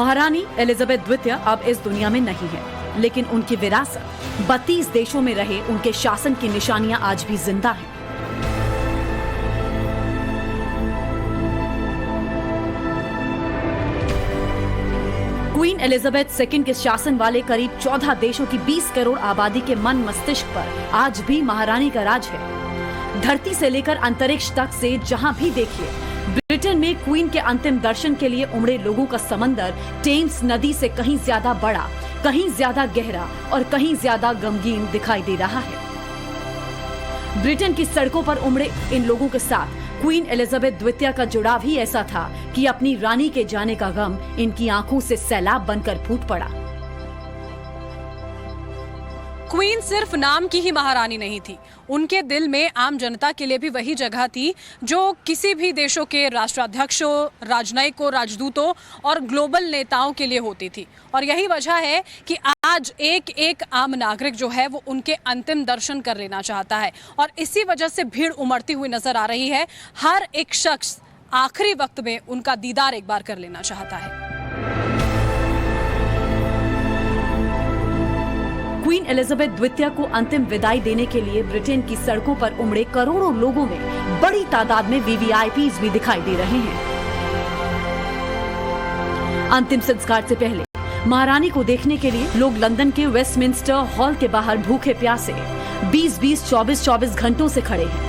महारानी एलिजाबेथ द्वितीय अब इस दुनिया में नहीं है, लेकिन उनकी विरासत 32 देशों में रहे उनके शासन की निशानियां आज भी जिंदा हैं। क्वीन एलिजाबेथ सेकंड के शासन वाले करीब 14 देशों की 20 करोड़ आबादी के मन मस्तिष्क पर आज भी महारानी का राज है। धरती से लेकर अंतरिक्ष तक से जहां भी देखिए, ब्रिटेन में क्वीन के अंतिम दर्शन के लिए उमड़े लोगों का समंदर टेम्स नदी से कहीं ज्यादा बड़ा, कहीं ज्यादा गहरा और कहीं ज्यादा गमगीन दिखाई दे रहा है। ब्रिटेन की सड़कों पर उमड़े इन लोगों के साथ क्वीन एलिजाबेथ द्वितीय का जुड़ाव ही ऐसा था कि अपनी रानी के जाने का गम इनकी आंखों से सैलाब बनकर फूट पड़ा। क्वीन सिर्फ नाम की ही महारानी नहीं थी, उनके दिल में आम जनता के लिए भी वही जगह थी जो किसी भी देशों के राष्ट्राध्यक्षों, राजनयिकों, राजदूतों और ग्लोबल नेताओं के लिए होती थी। और यही वजह है कि आज एक एक आम नागरिक जो है वो उनके अंतिम दर्शन कर लेना चाहता है और इसी वजह से भीड़ उमड़ती हुई नजर आ रही है। हर एक शख्स आखिरी वक्त में उनका दीदार एक बार कर लेना चाहता है। क्वीन एलिजाबेथ द्वितीय को अंतिम विदाई देने के लिए ब्रिटेन की सड़कों पर उमड़े करोड़ों लोगों में बड़ी तादाद में वीवीआईपीज भी दिखाई दे रहे हैं। अंतिम संस्कार से पहले महारानी को देखने के लिए लोग लंदन के वेस्टमिंस्टर हॉल के बाहर भूखे प्यासे 20-20, 24-24 घंटों से खड़े हैं।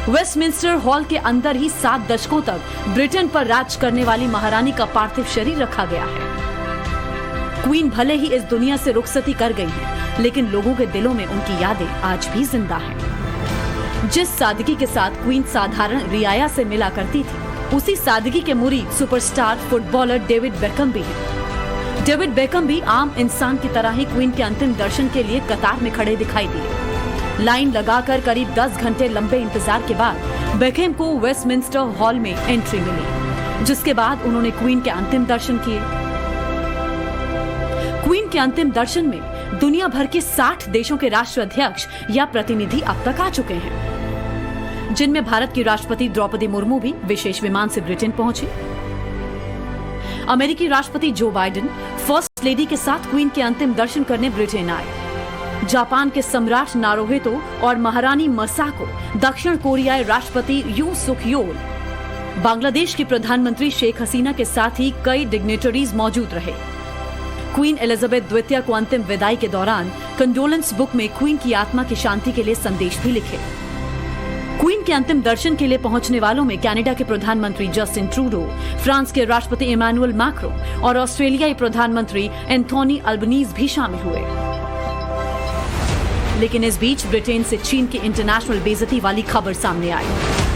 वेस्टमिंस्टर हॉल के अंदर ही 7 दशकों तक ब्रिटेन पर राज करने वाली महारानी का पार्थिव शरीर रखा गया है। क्वीन भले ही इस दुनिया से रुखसती कर गई हैं, लेकिन लोगों के दिलों में उनकी यादें आज भी जिंदा हैं। जिस सादगी के साथ क्वीन साधारण रियाया से मिला करती थी, उसी सादगी के मुरीद सुपरस्टार फुटबॉलर डेविड बेकहम भी हैं। डेविड बेकहम भी आम इंसान की तरह ही क्वीन के अंतिम दर्शन के लिए कतार में खड़े दिखाई दिए। लाइन लगाकर करीब 10 घंटे लंबे इंतजार के बाद बेकहम को वेस्टमिंस्टर हॉल में एंट्री मिली, जिसके बाद उन्होंने क्वीन के अंतिम दर्शन किए। क्वीन के अंतिम दर्शन में दुनिया भर के 60 देशों के राष्ट्राध्यक्ष या प्रतिनिधि अब तक आ चुके हैं, जिनमें भारत की राष्ट्रपति द्रौपदी मुर्मू भी विशेष विमान से ब्रिटेन पहुंचे। अमेरिकी राष्ट्रपति जो बाइडेन फर्स्ट लेडी के साथ क्वीन के अंतिम दर्शन करने ब्रिटेन आए। जापान के सम्राट नारुहितो और महारानी मसाको, दक्षिण कोरियाई राष्ट्रपति यूं सुक योल, बांग्लादेश की प्रधानमंत्री शेख हसीना के साथ ही कई डिग्नेटरीज मौजूद रहे। क्वीन एलिजाबेथ द्वितीय को अंतिम विदाई के दौरान कंडोलेंस बुक में क्वीन की आत्मा की शांति के लिए संदेश भी लिखे। क्वीन के अंतिम दर्शन के लिए पहुंचने वालों में कनाडा के प्रधानमंत्री जस्टिन ट्रूडो, फ्रांस के राष्ट्रपति इमैनुअल मैक्रों और ऑस्ट्रेलियाई प्रधानमंत्री एंथोनी अल्बनीज भी शामिल हुए। लेकिन इस बीच ब्रिटेन से चीन की इंटरनेशनल बेइज्जती वाली खबर सामने आई।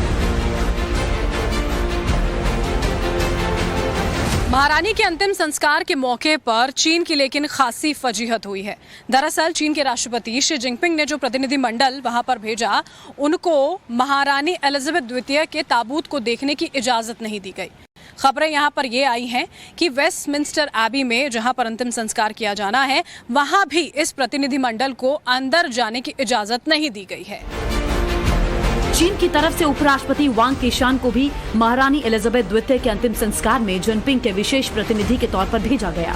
महारानी के अंतिम संस्कार के मौके पर चीन की लेकिन खासी फजीहत हुई है। दरअसल चीन के राष्ट्रपति शी जिनपिंग ने जो प्रतिनिधि मंडल वहां पर भेजा, उनको महारानी एलिजाबेथ द्वितीय के ताबूत को देखने की इजाजत नहीं दी गई। खबरें यहां पर ये आई हैं कि वेस्टमिंस्टर एबी में जहां पर अंतिम संस्कार किया जाना है, वहां भी इस प्रतिनिधि मंडल को अंदर जाने की इजाजत नहीं दी गई है। चीन की तरफ से उपराष्ट्रपति वांग कीशान को भी महारानी एलिजाबेथ द्वितीय के अंतिम संस्कार में जिनपिंग के विशेष प्रतिनिधि के तौर पर भेजा गया।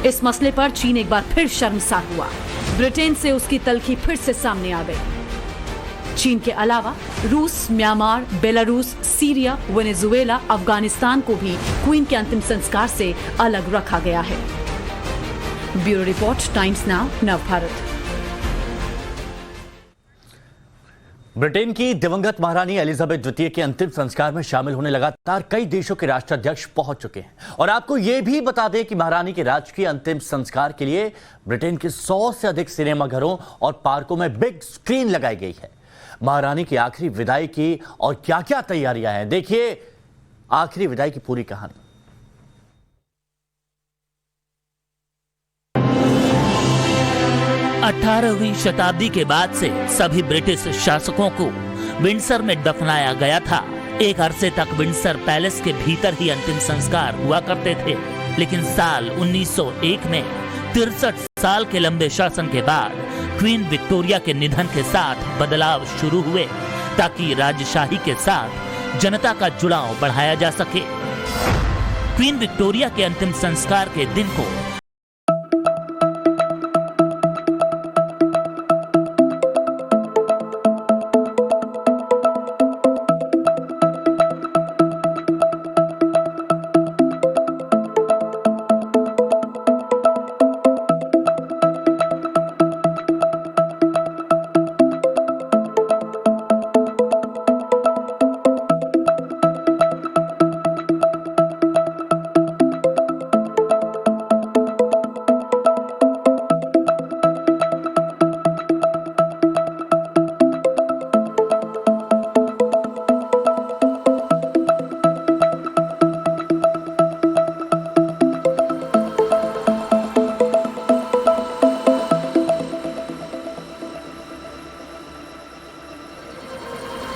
इस मसले पर चीन एक बार फिर शर्मसार हुआ। ब्रिटेन से उसकी तलखी फिर से सामने आ गई। चीन के अलावा रूस, Myanmar, Belarus, Syria, Venezuela, Afghanistan को भी क्वीन के अंतिम संस्कार से अलग रखा गया है। Bureau report, times now, Navbharat. Britain की दिवंगत महारानी एलिजाबेथ द्वितीय के अंतिम संस्कार में शामिल होने लगातार कई देशों के राष्ट्राध्यक्ष पहुंच चुके हैं। और आपको यह भी बता दें कि महारानी के राजकीय अंतिम संस्कार के लिए ब्रिटेन के 100 से अधिक सिनेमाघरों और पार्कों में बिग स्क्रीन लगाई गई है। महारानी की आखिरी विदाई की और क्या क्या तैयारियां हैं, देखिए आखिरी विदाई की पूरी कहानी। 18वीं शताब्दी के बाद से सभी ब्रिटिश शासकों को विंडसर में दफनाया गया था। एक अरसे तक विंडसर पैलेस के भीतर ही अंतिम संस्कार हुआ करते थे, लेकिन साल 1901 में 63 साल के लंबे शासन के बाद क्वीन विक्टोरिया के निधन के साथ बदलाव शुरू हुए, ताकि राजशाही के साथ जनता का जुड़ाव बढ़ाया जा सके। क्वीन विक्टोरिया के अंतिम संस्कार के दिन को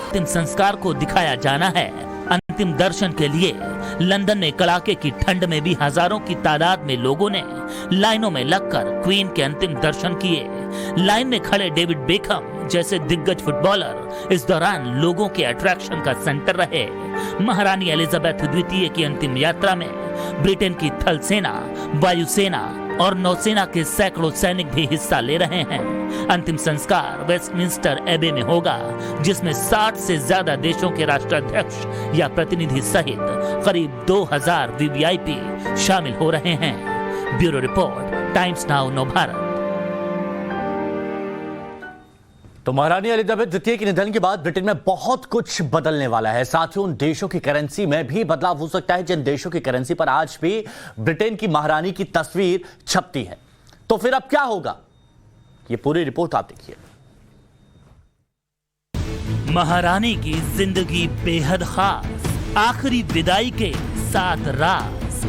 अंतिम संस्कार को दिखाया जाना है। अंतिम दर्शन के लिए लंदन में कड़ाके की ठंड में भी हजारों की तादाद में लोगों ने लाइनों में लगकर क्वीन के अंतिम दर्शन किए। लाइन में खड़े डेविड बेकहम जैसे दिग्गज फुटबॉलर इस दौरान लोगों के अट्रैक्शन का सेंटर रहे। महारानी एलिजाबेथ द्वितीय की अंतिम यात्रा में ब्रिटेन की थल सेना, वायुसेना और नौसेना के सैकड़ों सैनिक भी हिस्सा ले रहे हैं। अंतिम संस्कार वेस्टमिंस्टर एबे में होगा, जिसमें 60 से ज्यादा देशों के राष्ट्राध्यक्ष या प्रतिनिधि सहित करीब 2000 वीवीआईपी शामिल हो रहे हैं। Bureau report, times now Navbharat. तो महारानी एलिजाबेथ द्वितीय के निधन के बाद ब्रिटेन में बहुत कुछ बदलने वाला है। साथ ही उन देशों की करेंसी में भी बदलाव हो सकता है जिन देशों की करेंसी पर आज भी ब्रिटेन की महारानी की तस्वीर छपती है। तो फिर अब क्या होगा, ये पूरी रिपोर्ट आप देखिए। महारानी की जिंदगी बेहद खास, आखिरी विदाई के 7 राज।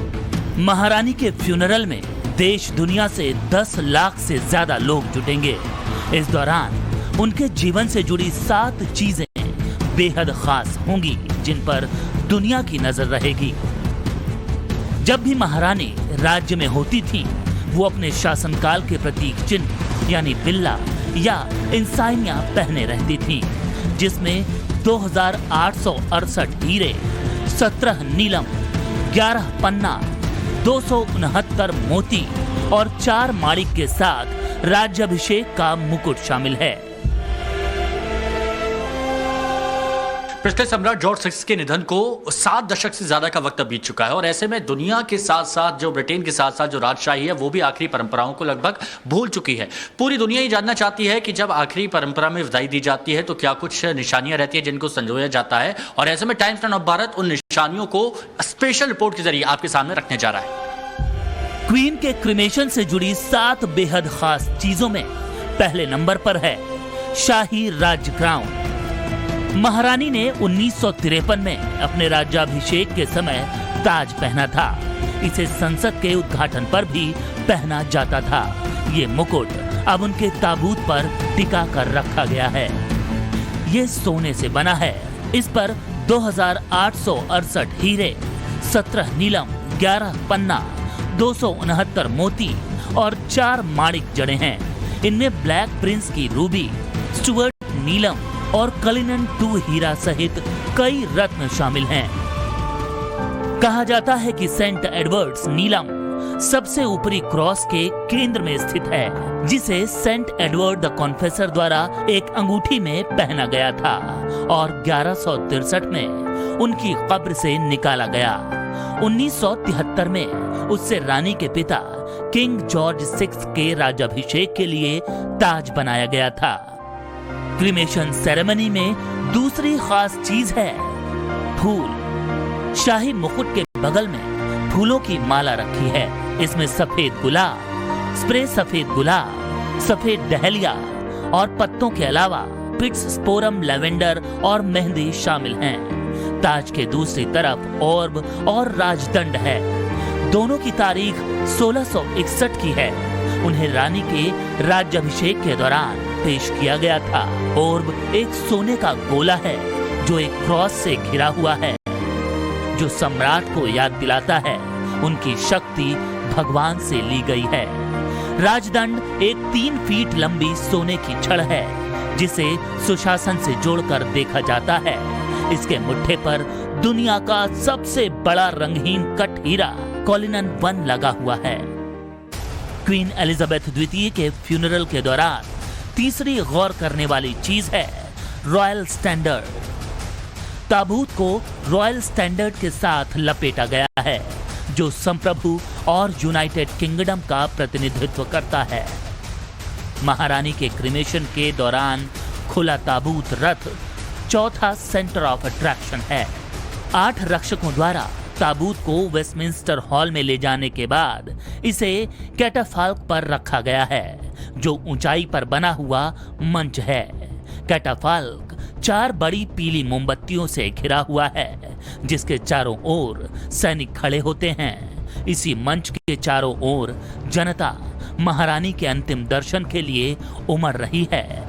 महारानी के फ्यूनरल में देश दुनिया से 10 लाख से ज्यादा लोग जुटेंगे। इस दौरान उनके जीवन से जुड़ी 7 चीजें बेहद खास होंगी जिन पर दुनिया की नजर रहेगी। जब भी महारानी राज्य में होती थीं, वो अपने शासनकाल के प्रतीक चिन्ह यानी बिल्ला या इंसाइनिया पहने रहती थीं, जिसमें 2868 हीरे, 17 नीलम, 11 पन्ना, 269 मोती और 4 माणिक के साथ राज्याभिषेक का मुकुट शामिल है। पिछले सम्राट जॉर्ज 6 के निधन को 7 दशक से ज्यादा का वक्त बीत चुका है और ऐसे में दुनिया के साथ साथ जो ब्रिटेन के साथ साथ जो राजशाही है वो भी आखिरी परंपराओं को लगभग भूल चुकी है। पूरी दुनिया ये जानना चाहती है कि जब आखिरी परंपरा में विदाई दी जाती है तो क्या कुछ निशानियां रहती है जिनको संजोया जाता है, और ऐसे में टाइम्स नाउ भारत उन निशानियों को स्पेशल रिपोर्ट के जरिए आपके सामने रखने जा रहा है। क्वीन के क्रिमेशन से जुड़ी 7 बेहद खास चीजों में पहले नंबर पर है शाही राज क्राउन। महारानी ने 1953 में अपने राज्याभिषेक के समय ताज पहना था। इसे संसद के उद्घाटन पर भी पहना जाता था। ये मुकुट अब उनके ताबूत पर टिका कर रखा गया है। ये सोने से बना है। इस पर 2868 हीरे, 17 नीलम, 11 पन्ना, 269 मोती और 4 माणिक जड़े हैं। इनमें ब्लैक प्रिंस की रूबी, स्टुअर्ट नीलम और कलिनन 2 हीरा सहित कई रत्न शामिल हैं। कहा जाता है कि सेंट एडवर्ड्स नीलम सबसे ऊपरी क्रॉस के केंद्र में स्थित है, जिसे सेंट एडवर्ड द कॉन्फेसर द्वारा एक अंगूठी में पहना गया था और 1163 में उनकी कब्र से निकाला गया। 1973 में उससे रानी के पिता किंग जॉर्ज 6 के राज्याभिषेक के लिए ताज बनाया गया था। क्रिमेशन सेरेमनी में दूसरी खास चीज है फूल। शाही मुकुट के बगल में फूलों की माला रखी है। इसमें सफेद गुलाब, स्प्रे सफेद गुलाब, सफेद डहलिया और पत्तों के अलावा पिट्स स्पोरम, लेवेंडर और मेहंदी शामिल हैं। ताज के दूसरी तरफ ऑर्ब और राजदंड है। दोनों की तारीख 1661 की है। उन्हें रानी के राज्याभिषेक के दौरान पेश किया गया था। ऑर्ब एक सोने का गोला है जो एक क्रॉस से घिरा हुआ है, जो सम्राट को याद दिलाता है उनकी शक्ति भगवान से ली गई है। राजदंड एक 3 फीट लंबी सोने की छड़ है जिसे सुशासन से जोड़कर देखा जाता है। इसके मुट्ठे पर दुनिया का सबसे बड़ा रंगहीन कट हीरा कॉलिनन 1 लगा हुआ है। क्वीन एलिजाबेथ द्वितीय के फ्यूनरल के दौरान तीसरी गौर करने वाली चीज है रॉयल स्टैंडर्ड। ताबूत को रॉयल स्टैंडर्ड के साथ लपेटा गया है, जो संप्रभु और यूनाइटेड किंगडम का प्रतिनिधित्व करता है। महारानी के क्रिमेशन के दौरान खुला ताबूत रथ चौथा सेंटर ऑफ अट्रैक्शन है। 8 रक्षकों द्वारा ताबूत को वेस्टमिंस्टर हॉल में ले जाने के बाद इसे कैटाफाल्क पर रखा गया है, जो ऊंचाई पर बना हुआ मंच है। कैटाफाल्क 4 बड़ी पीली मोमबत्तियों से घिरा हुआ है, जिसके चारों ओर सैनिक खड़े होते हैं। इसी मंच के चारों ओर जनता महारानी के अंतिम दर्शन के लिए उमड़ रही है।